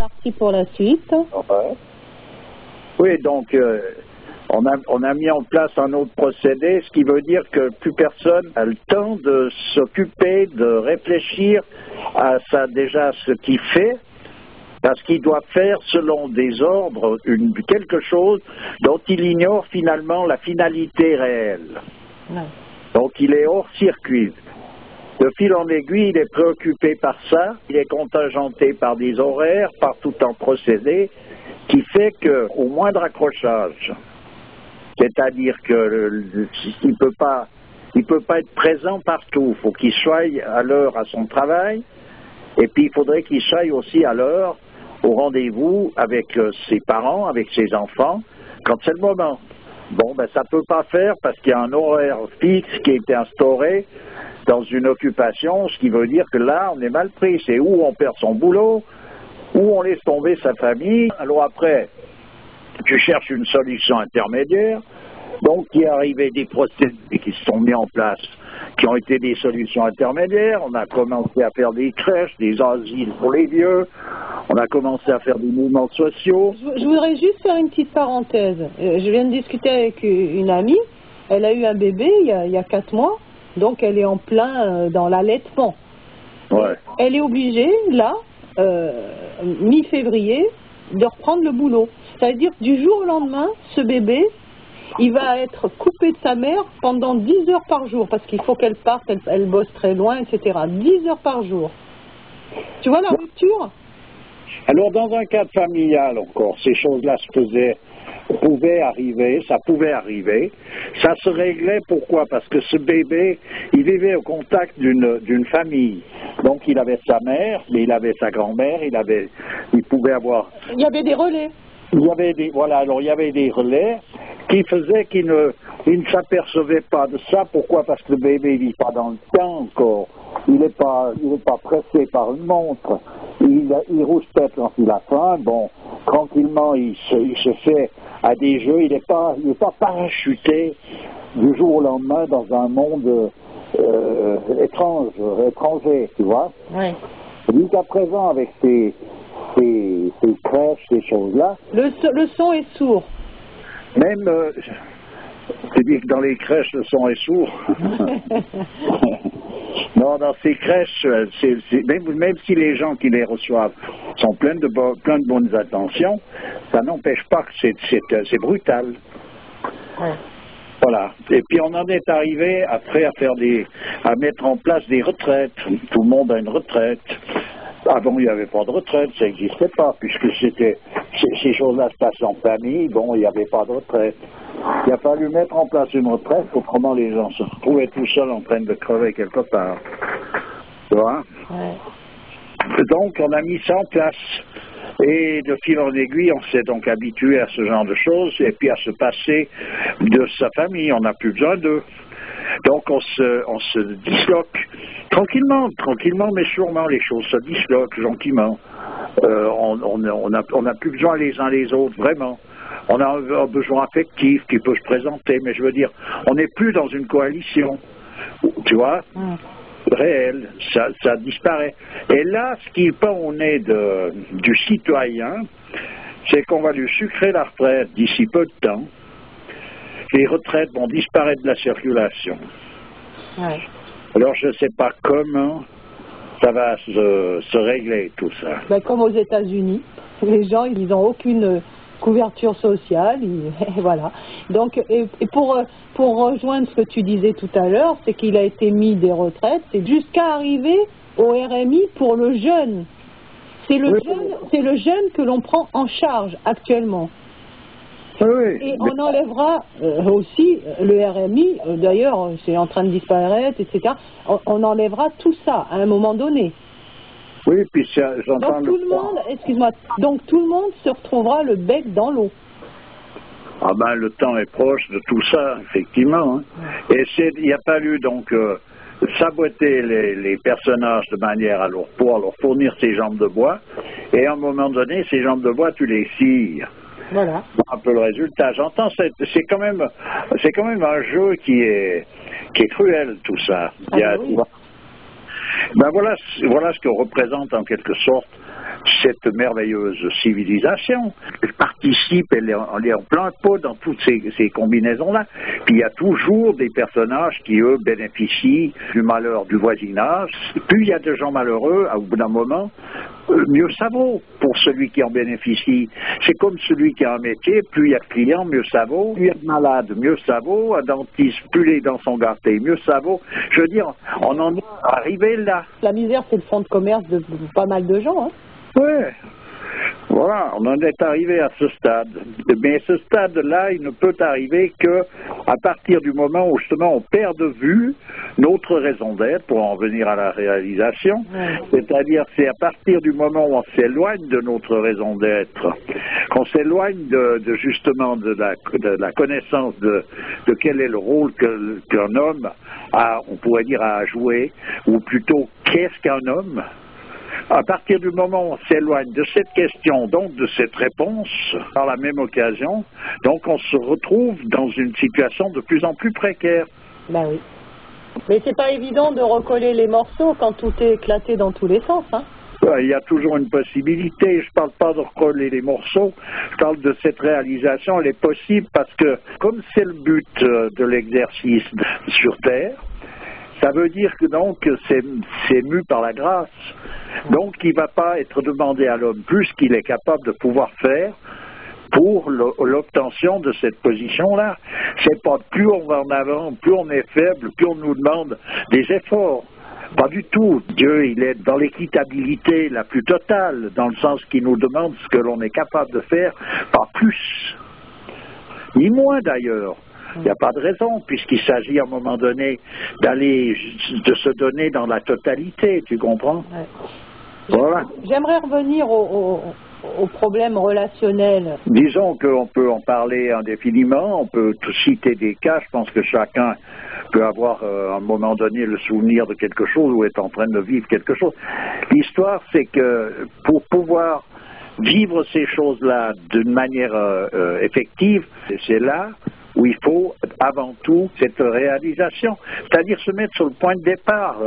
parti pour la suite. Ouais. Oui, donc on a mis en place un autre procédé, ce qui veut dire que plus personne a le temps de s'occuper, de réfléchir à ça, déjà ce qu'il fait, parce qu'il doit faire selon des ordres quelque chose dont il ignore finalement la finalité réelle. Ouais. Donc il est hors circuit. De fil en aiguille, il est préoccupé par ça, il est contingenté par des horaires, par tout un procédé qui fait qu'au moindre accrochage, c'est-à-dire qu'il peut pas être présent partout, il faut qu'il soit à l'heure à son travail, et puis il faudrait qu'il soit aussi à l'heure au rendez-vous avec ses parents, avec ses enfants, quand c'est le moment. Bon, ben ça peut pas faire parce qu'il y a un horaire fixe qui a été instauré dans une occupation, ce qui veut dire que là, on est mal pris. C'est où on perd son boulot, où on laisse tomber sa famille. Alors après, tu cherches une solution intermédiaire. Donc, il est arrivé des procédés qui se sont mis en place, qui ont été des solutions intermédiaires. On a commencé à faire des crèches, des asiles pour les vieux. On a commencé à faire des mouvements sociaux. Je voudrais juste faire une petite parenthèse. Je viens de discuter avec une amie. Elle a eu un bébé il y a 4 mois. Donc, elle est en plein dans l'allaitement. Ouais. Elle est obligée, là, mi-février, de reprendre le boulot. C'est-à-dire que du jour au lendemain, ce bébé, il va être coupé de sa mère pendant 10 heures par jour, parce qu'il faut qu'elle parte, elle bosse très loin, etc. 10 heures par jour. Tu vois la rupture? Alors, dans un cadre familial encore, ces choses-là pouvaient arriver, ça pouvait arriver. Ça se réglait, pourquoi? Parce que ce bébé, il vivait au contact d'une famille. Donc, il avait sa mère, mais il avait sa grand-mère, il pouvait avoir... Il y avait des relais. Il y avait des relais qui faisaient qu'il ne s'apercevait pas de ça. Pourquoi? Parce que le bébé, il vit pas dans le temps encore. Il n'est pas pressé par une montre. Il rouspète quand il a faim. Bon, tranquillement, il se fait à des jeux. Il n'est pas parachuté du jour au lendemain dans un monde étranger, tu vois. Oui. Jusqu'à présent, avec ces crèches, ces choses-là. Le son est sourd. Même, tu dis que dans les crèches, le son est sourd. Non, dans ces crèches, même si les gens qui les reçoivent sont pleins de bonnes intentions, ça n'empêche pas que c'est brutal. Ouais. Voilà. Et puis on en est arrivé après à mettre en place des retraites. Tout le monde a une retraite. Avant, il n'y avait pas de retraite, ça n'existait pas, puisque ces choses-là se passaient en famille, bon, il n'y avait pas de retraite. Il a fallu mettre en place une retraite, autrement les gens se retrouvaient tout seuls en train de crever quelque part. Tu vois? Ouais. Donc, on a mis ça en place. Et de fil en aiguille, on s'est donc habitué à ce genre de choses, et puis à se passer de sa famille, on n'a plus besoin d'eux. Donc on se disloque tranquillement, mais sûrement les choses se disloquent gentiment. On n'a plus besoin les uns les autres, vraiment. On a un besoin affectif qui peut se présenter, mais je veux dire, on n'est plus dans une coalition, tu vois, réelle, ça disparaît. Et là, ce qui pend au nez du citoyen, c'est qu'on va lui sucrer la retraite d'ici peu de temps. Les retraites vont disparaître de la circulation. Ouais. Alors, je ne sais pas comment ça va se régler, tout ça. Ben, comme aux États-Unis, les gens, ils n'ont aucune couverture sociale, voilà. Donc, et pour rejoindre ce que tu disais tout à l'heure, c'est qu'il a été mis des retraites, c'est jusqu'à arriver au RMI pour le jeune. C'est le jeune que l'on prend en charge actuellement. Oui, et on enlèvera aussi le RMI, d'ailleurs c'est en train de disparaître, etc. On enlèvera tout ça à un moment donné. Oui, puis j'entends donc tout le monde, excuse-moi, donc tout le monde se retrouvera le bec dans l'eau. Ah ben le temps est proche de tout ça, effectivement. Hein. Et il n'y a pas eu donc saboter les personnages de manière à leur fournir ces jambes de bois, et à un moment donné, ces jambes de bois, tu les cires. Voilà. Un peu le résultat. J'entends, c'est quand même un jeu qui est cruel, tout ça. Ah, oui. Ben voilà ce que représente en quelque sorte cette merveilleuse civilisation. Elle participe, elle est en plein pot dans toutes ces combinaisons-là. Puis il y a toujours des personnages qui, eux, bénéficient du malheur du voisinage. Plus il y a de gens malheureux, au bout d'un moment, mieux ça vaut pour celui qui en bénéficie. C'est comme celui qui a un métier, plus il y a de clients, mieux ça vaut. Plus il y a de malades, mieux ça vaut. Un dentiste, plus les dents sont gâtées, mieux ça vaut. Je veux dire, on en est arrivé là. La misère, c'est le fond de commerce de pas mal de gens, hein. Ouais. Voilà, on en est arrivé à ce stade. Mais ce stade-là, il ne peut arriver que à partir du moment où justement on perd de vue notre raison d'être, pour en venir à la réalisation. C'est-à-dire, c'est à partir du moment où on s'éloigne de notre raison d'être, qu'on s'éloigne justement de la connaissance de quel est le rôle qu'un homme a, on pourrait dire, à jouer, ou plutôt qu'est-ce qu'un homme. À partir du moment où on s'éloigne de cette question, donc de cette réponse, par la même occasion, donc on se retrouve dans une situation de plus en plus précaire. Ben oui. Mais c'est pas évident de recoller les morceaux quand tout est éclaté dans tous les sens, hein. Il y a toujours une possibilité. Je ne parle pas de recoller les morceaux, je parle de cette réalisation. Elle est possible parce que, comme c'est le but de l'exercice sur Terre, ça veut dire que donc c'est mu par la grâce. Donc il ne va pas être demandé à l'homme plus qu'il est capable de pouvoir faire pour l'obtention de cette position-là. C'est pas plus on va en avant, plus on est faible, plus on nous demande des efforts. Pas du tout. Dieu, il est dans l'équitabilité la plus totale, dans le sens qu'il nous demande ce que l'on est capable de faire, pas plus, ni moins d'ailleurs. Il n'y a pas de raison, puisqu'il s'agit à un moment donné de se donner dans la totalité, tu comprends? Ouais. Voilà. J'aimerais revenir au problème relationnel. Disons qu'on peut en parler indéfiniment, on peut citer des cas, je pense que chacun peut avoir à un moment donné le souvenir de quelque chose ou est en train de vivre quelque chose. L'histoire, c'est que pour pouvoir vivre ces choses-là d'une manière effective, c'est là où il faut avant tout cette réalisation, c'est-à-dire se mettre sur le point de départ.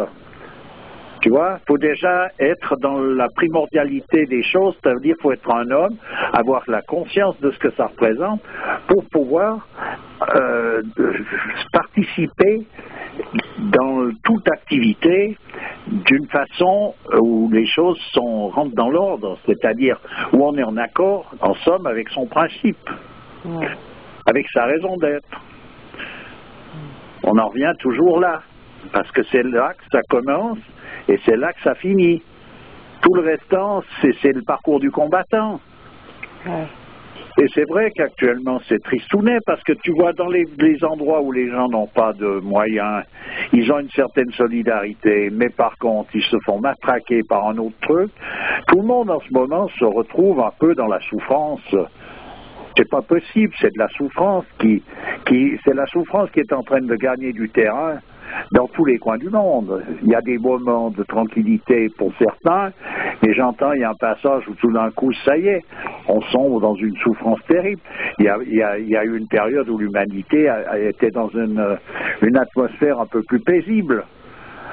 Tu vois, il faut déjà être dans la primordialité des choses, c'est-à-dire qu'il faut être un homme, avoir la conscience de ce que ça représente pour pouvoir participer dans toute activité d'une façon où les choses rentrent dans l'ordre, c'est-à-dire où on est en accord, en somme, avec son principe. Ouais. Avec sa raison d'être. On en revient toujours là, parce que c'est là que ça commence et c'est là que ça finit. Tout le restant, c'est le parcours du combattant. Ouais. Et c'est vrai qu'actuellement c'est tristounet, parce que tu vois dans les endroits où les gens n'ont pas de moyens, ils ont une certaine solidarité, mais par contre ils se font matraquer par un autre truc. Tout le monde en ce moment se retrouve un peu dans la souffrance. C'est pas possible, c'est de la souffrance c'est la souffrance qui est en train de gagner du terrain dans tous les coins du monde. Il y a des moments de tranquillité pour certains, mais j'entends, il y a un passage où tout d'un coup, ça y est, on sombre dans une souffrance terrible. Il y a eu une période où l'humanité était dans une atmosphère un peu plus paisible.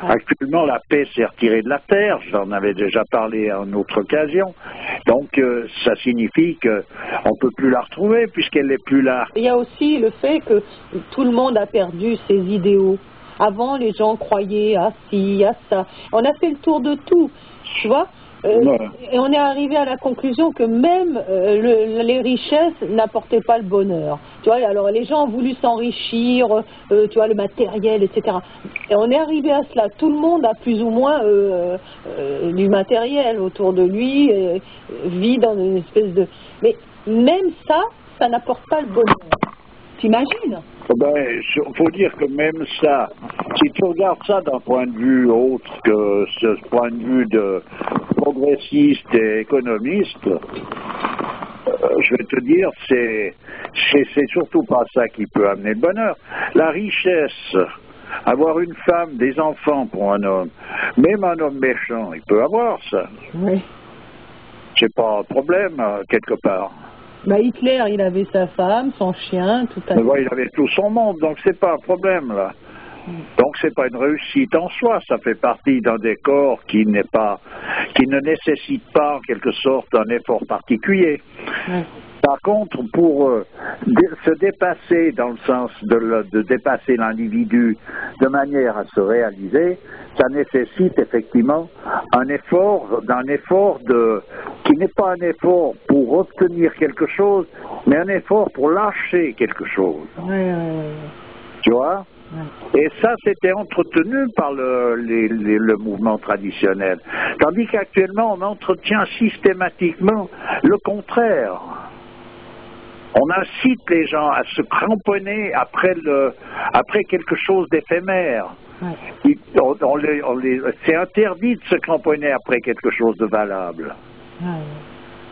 Actuellement, la paix s'est retirée de la terre, j'en avais déjà parlé à une autre occasion, donc ça signifie qu'on ne peut plus la retrouver puisqu'elle n'est plus là. Il y a aussi le fait que tout le monde a perdu ses idéaux. Avant, les gens croyaient à ci, à ça. On a fait le tour de tout, tu vois. Et on est arrivé à la conclusion que même les richesses n'apportaient pas le bonheur. Tu vois, alors les gens ont voulu s'enrichir, tu vois, le matériel, etc. Et on est arrivé à cela. Tout le monde a plus ou moins du matériel autour de lui, vit dans une espèce de... Mais même ça, ça n'apporte pas le bonheur. T'imagines ? Ben, il faut dire que même ça, si tu regardes ça d'un point de vue autre que ce point de vue de progressiste et économiste, je vais te dire, c'est surtout pas ça qui peut amener le bonheur. La richesse, avoir une femme, des enfants pour un homme, même un homme méchant, il peut avoir ça. Oui. C'est pas un problème, quelque part. Bah Hitler, il avait sa femme, son chien, tout à fait. Il avait tout son monde, donc c'est pas un problème, là. Donc c'est pas une réussite en soi, ça fait partie d'un décor qui ne nécessite pas en quelque sorte un effort particulier. Par contre, pour se dépasser dans le sens de dépasser l'individu de manière à se réaliser, ça nécessite effectivement un effort qui n'est pas un effort pour obtenir quelque chose, mais un effort pour lâcher quelque chose. Tu vois? Et ça, c'était entretenu par le mouvement traditionnel. Tandis qu'actuellement, on entretient systématiquement le contraire. On incite les gens à se cramponner après quelque chose d'éphémère. C'est interdit de se cramponner après quelque chose de valable.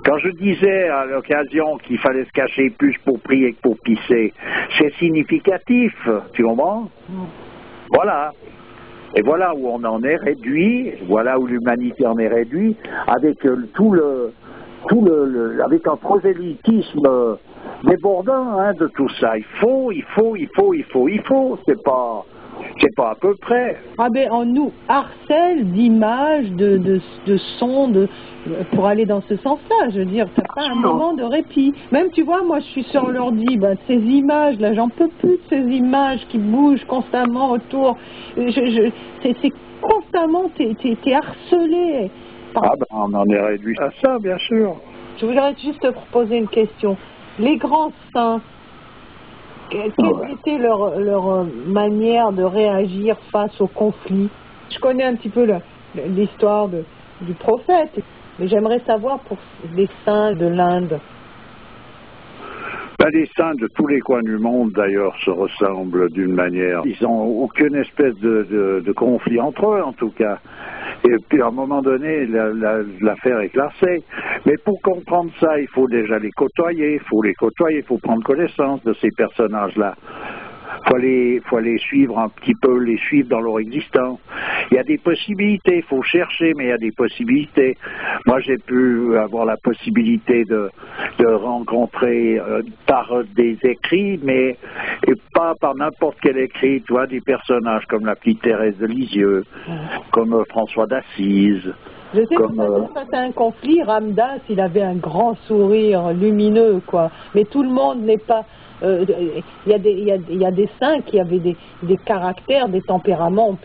Quand je disais à l'occasion qu'il fallait se cacher plus pour prier que pour pisser, c'est significatif, tu comprends? Voilà. Et voilà où on en est réduit, voilà où l'humanité en est réduite, avec avec un prosélytisme débordant de tout ça. Il faut, c'est pas à peu près. Ah ben on nous harcèle d'images, de sons, pour aller dans ce sens-là. Je veux dire, t'as pas un moment de répit. Même tu vois, moi je suis sur l'ordi, ces images là, j'en peux plus de ces images qui bougent constamment autour. C'est constamment, t'es harcelé. On en est réduit à ça, bien sûr. Je voudrais juste te poser une question. Les grands saints, quelle était leur manière de réagir face au conflit? Je connais un petit peu l'histoire du prophète, mais j'aimerais savoir pour les saints de l'Inde. Les saints de tous les coins du monde, d'ailleurs, se ressemblent d'une manière. Ils n'ont aucune espèce de conflit entre eux, en tout cas. Et puis, à un moment donné, l'affaire est classée. Mais pour comprendre ça, il faut déjà les côtoyer. Il faut prendre connaissance de ces personnages-là. Il faut les suivre un petit peu, les suivre dans leur existence. Il y a des possibilités, il faut chercher, mais il y a des possibilités. Moi, j'ai pu avoir la possibilité de rencontrer par des écrits, mais pas par n'importe quel écrit, tu vois, des personnages comme la petite Thérèse de Lisieux, comme François d'Assise. Je sais que quand un conflit, Ramdas, il avait un grand sourire lumineux, quoi. Mais tout le monde n'est pas... Il y a des saints qui avaient des caractères, des tempéraments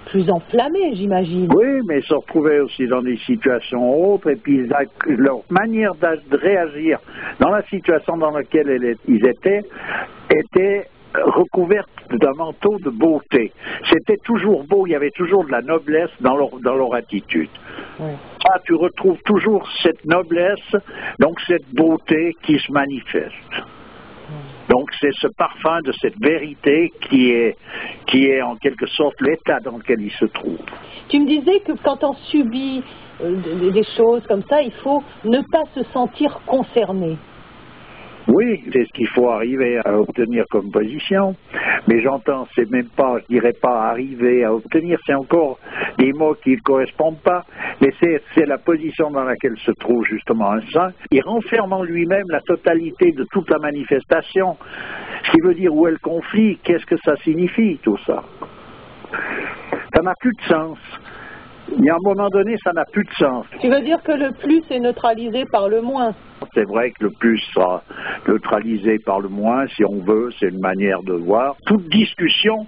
plus enflammés, j'imagine. Oui, mais ils se retrouvaient aussi dans des situations autres, et puis leur manière de réagir dans la situation dans laquelle ils étaient recouverte d'un manteau de beauté. C'était toujours beau, il y avait toujours de la noblesse dans leur attitude. Tu retrouves toujours cette noblesse, donc cette beauté qui se manifeste. Donc c'est ce parfum de cette vérité qui est en quelque sorte l'état dans lequel il se trouve. Tu me disais que quand on subit des choses comme ça, il faut ne pas se sentir concerné. Oui, c'est ce qu'il faut arriver à obtenir comme position, mais j'entends, c'est même pas, je dirais pas arriver à obtenir, c'est encore des mots qui ne correspondent pas, mais c'est la position dans laquelle se trouve justement un saint. Il renferme en lui-même la totalité de toute la manifestation, ce qui veut dire où est le conflit, qu'est-ce que ça signifie tout ça. Ça n'a plus de sens. Il y a un moment donné, ça n'a plus de sens. Tu veux dire que le plus est neutralisé par le moins? C'est vrai que le plus sera neutralisé par le moins, si on veut, c'est une manière de voir. Toute discussion,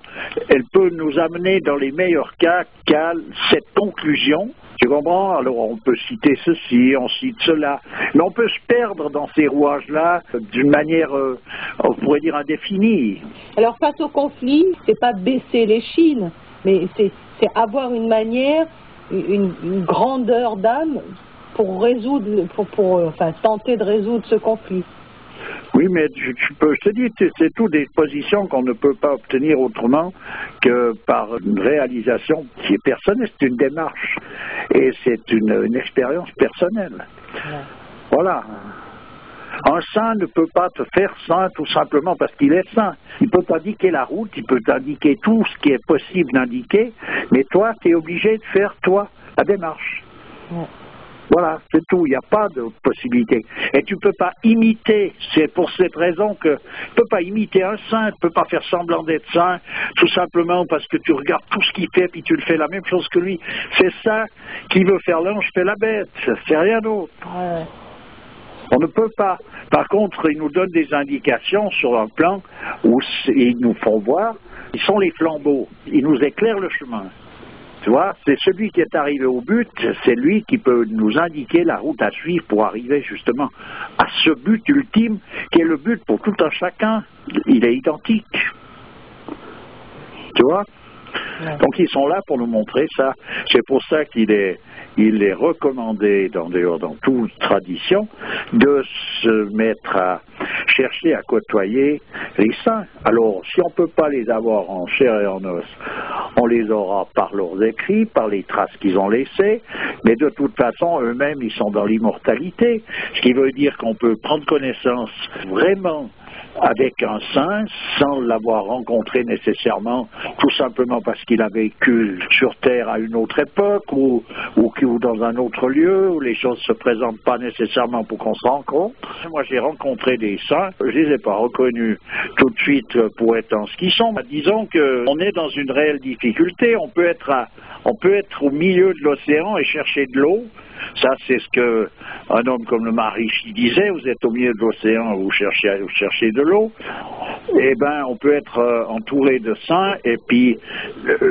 elle peut nous amener dans les meilleurs cas qu'à cette conclusion. Tu comprends? Alors on peut citer ceci, on cite cela, mais on peut se perdre dans ces rouages-là d'une manière, on pourrait dire, indéfinie. Alors face au conflit, c'est pas baisser les chines, mais c'est avoir une manière, une grandeur d'âme pour résoudre, enfin tenter de résoudre ce conflit. Oui, mais je te dis, c'est tout des positions qu'on ne peut pas obtenir autrement que par une réalisation qui est personnelle, c'est une démarche et c'est une expérience personnelle. Ouais. Voilà. Un saint ne peut pas te faire saint tout simplement parce qu'il est saint. Il peut t'indiquer la route, il peut t'indiquer tout ce qui est possible d'indiquer, mais toi, tu es obligé de faire, toi, la démarche. Ouais. Voilà, c'est tout, il n'y a pas de possibilité. Et tu ne peux pas imiter, c'est pour cette raison que tu ne peux pas imiter un saint, tu ne peux pas faire semblant d'être saint, tout simplement parce que tu regardes tout ce qu'il fait, puis tu le fais la même chose que lui. C'est ça qui veut faire l'ange, fait la bête, c'est rien d'autre. Ouais. On ne peut pas. Par contre, ils nous donnent des indications sur un plan où ils nous font voir, ils sont les flambeaux, ils nous éclairent le chemin. Tu vois, c'est celui qui est arrivé au but, c'est lui qui peut nous indiquer la route à suivre pour arriver justement à ce but ultime qui est le but pour tout un chacun. Il est identique. Tu vois? Ouais. Donc ils sont là pour nous montrer ça. C'est pour ça qu'il est recommandé dans toute tradition de se mettre à chercher à côtoyer les saints. Alors, si on ne peut pas les avoir en chair et en os, on les aura par leurs écrits, par les traces qu'ils ont laissées, mais de toute façon, eux-mêmes, ils sont dans l'immortalité, ce qui veut dire qu'on peut prendre connaissance vraiment avec un saint sans l'avoir rencontré nécessairement, tout simplement parce qu'il a vécu sur Terre à une autre époque ou dans un autre lieu où les choses ne se présentent pas nécessairement pour qu'on se rencontre. Moi, j'ai rencontré des saints, je ne les ai pas reconnus tout de suite pour être en ce qu'ils sont. Disons qu'on est dans une réelle difficulté, on peut être au milieu de l'océan et chercher de l'eau. Ça, c'est ce qu'un homme comme le Maharishi disait, vous êtes au milieu de l'océan, vous cherchez de l'eau. Eh bien, on peut être entouré de saints et puis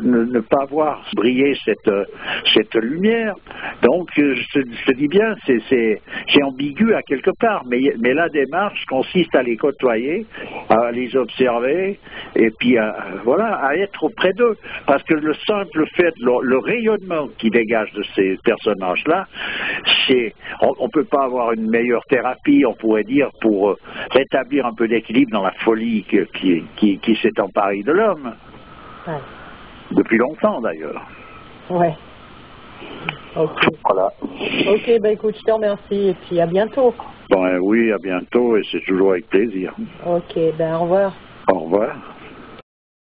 ne pas voir briller cette lumière. Donc, je te dis bien, c'est ambigu à quelque part, mais la démarche consiste à les côtoyer, à les observer et puis à être auprès d'eux. Parce que le simple fait, le rayonnement qui dégage de ces personnages-là, on ne peut pas avoir une meilleure thérapie, on pourrait dire, pour rétablir un peu d'équilibre dans la folie qui s'est emparée de l'homme. Ouais. Depuis longtemps, d'ailleurs. Ouais. Ok. Voilà. Ok, ben écoute, je te remercie et puis à bientôt. Ben oui, à bientôt et c'est toujours avec plaisir. Ok, ben au revoir. Au revoir.